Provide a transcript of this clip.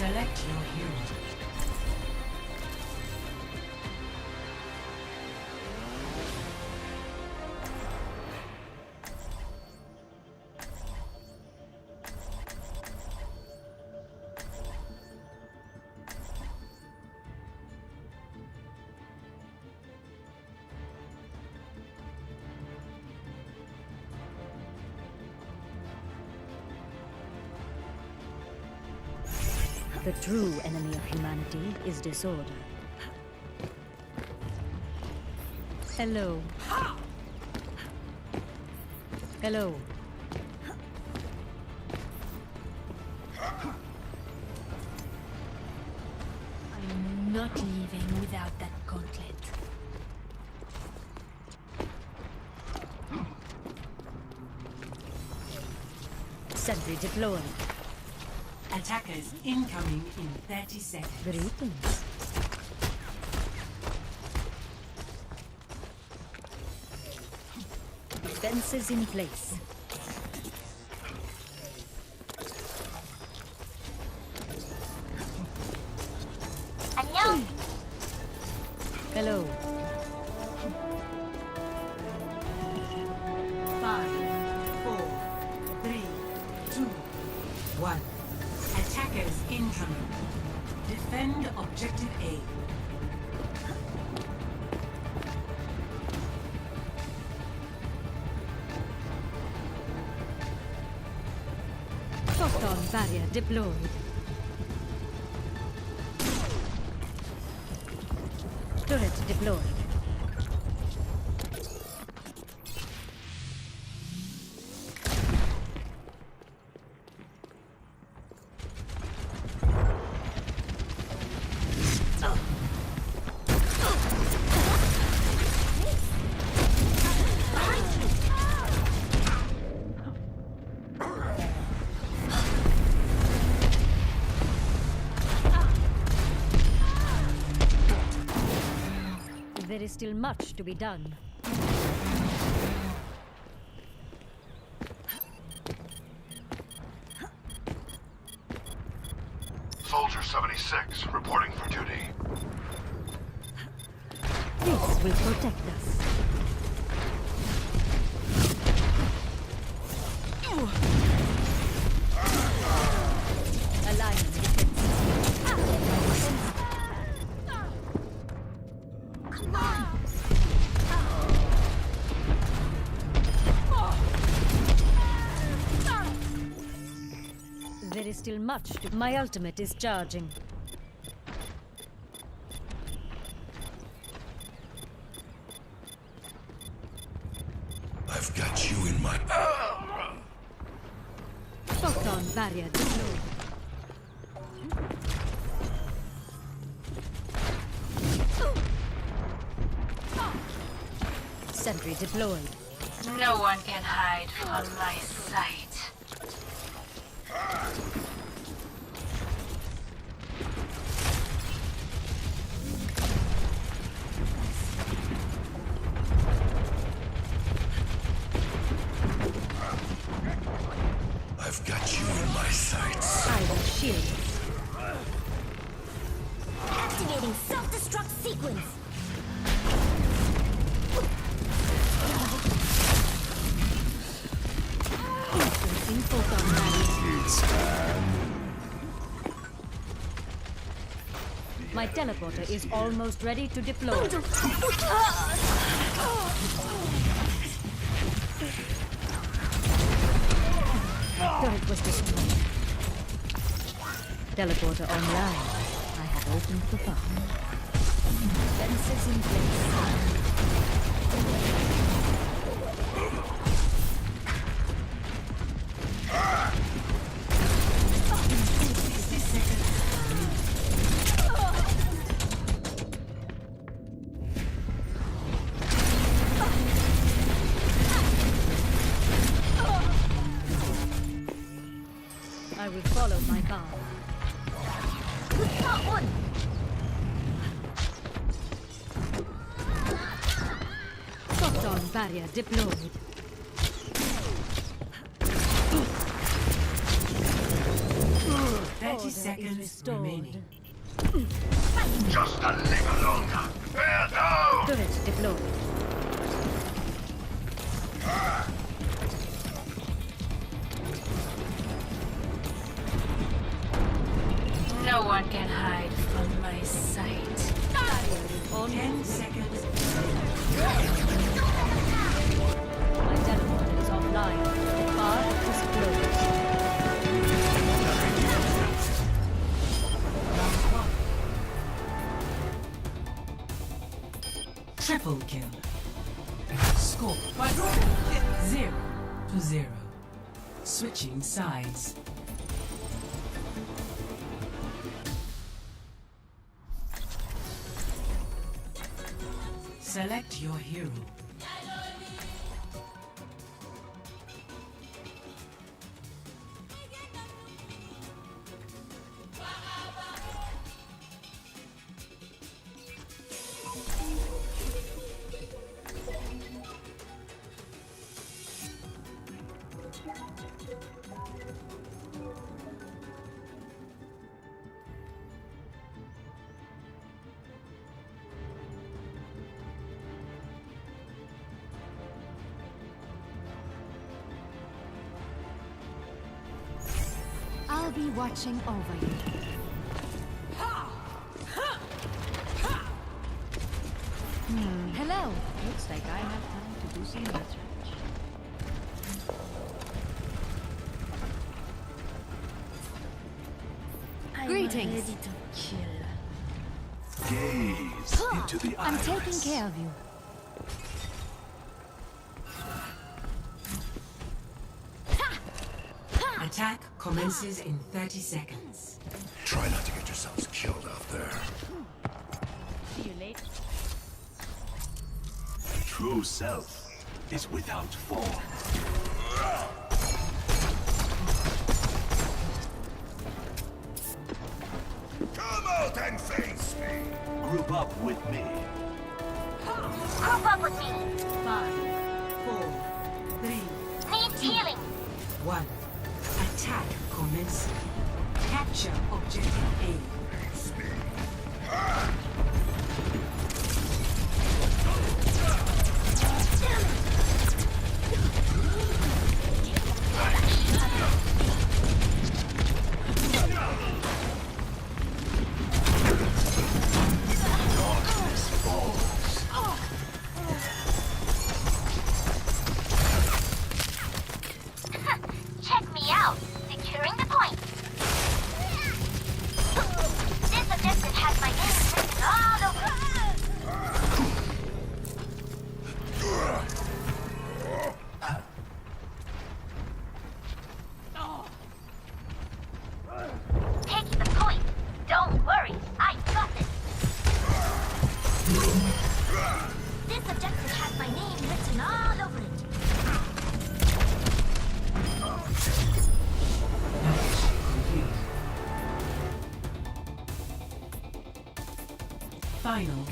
Select your hero. The true enemy of humanity is disorder. Hello. Hello. I'm not leaving without that gauntlet. Sentry deployed. Attackers incoming in 30 seconds. Greetings. Fences in place. 안녕. Hello. 5, 4, 3, 2, 1. Attackers incoming. Defend objective A. Photon barrier deployed. Turret deployed. There is still much to be done. Soldier 76, reporting for duty. This will protect us. Alliance defense. There is still much to... My ultimate is charging. I've got you in my... Photon barrier deployed. Sentry deployed. No one can hide from my sight. I've got you in my sights. I will shield. Activating self-destruct sequence. Placing photon barrier. My teleporter is almost ready to deploy. Turret was destroyed. Teleporter online. I have opened the file. Fences in place. I will follow my path. Photon barrier deployed. That is seconds restored. remaining. Just a little longer. Bear down! Turret deployed. No one can hide from my sight. On 10 seconds. my teleporter is offline. The bar is closed. Round 1. Triple kill. Score 0-0. Switching sides. Select your hero. I'll be watching over you. Hello. Looks like I have time to do some research. I'm Greetings. ready to kill. Gaze into the I'm iris. taking care of you. Attack commences in 30 seconds. Try not to get yourselves killed out there. See you later. True self is without form. Come out and face me! Group up with me. Group up with me. 5, 4, 3, Needs healing. 1. Attack commencing. Capture objective A. Check me out. Securing the point. This objective has my name written all over it. Taking the point. Don't worry. I got this. This objective has my name written all over it. Final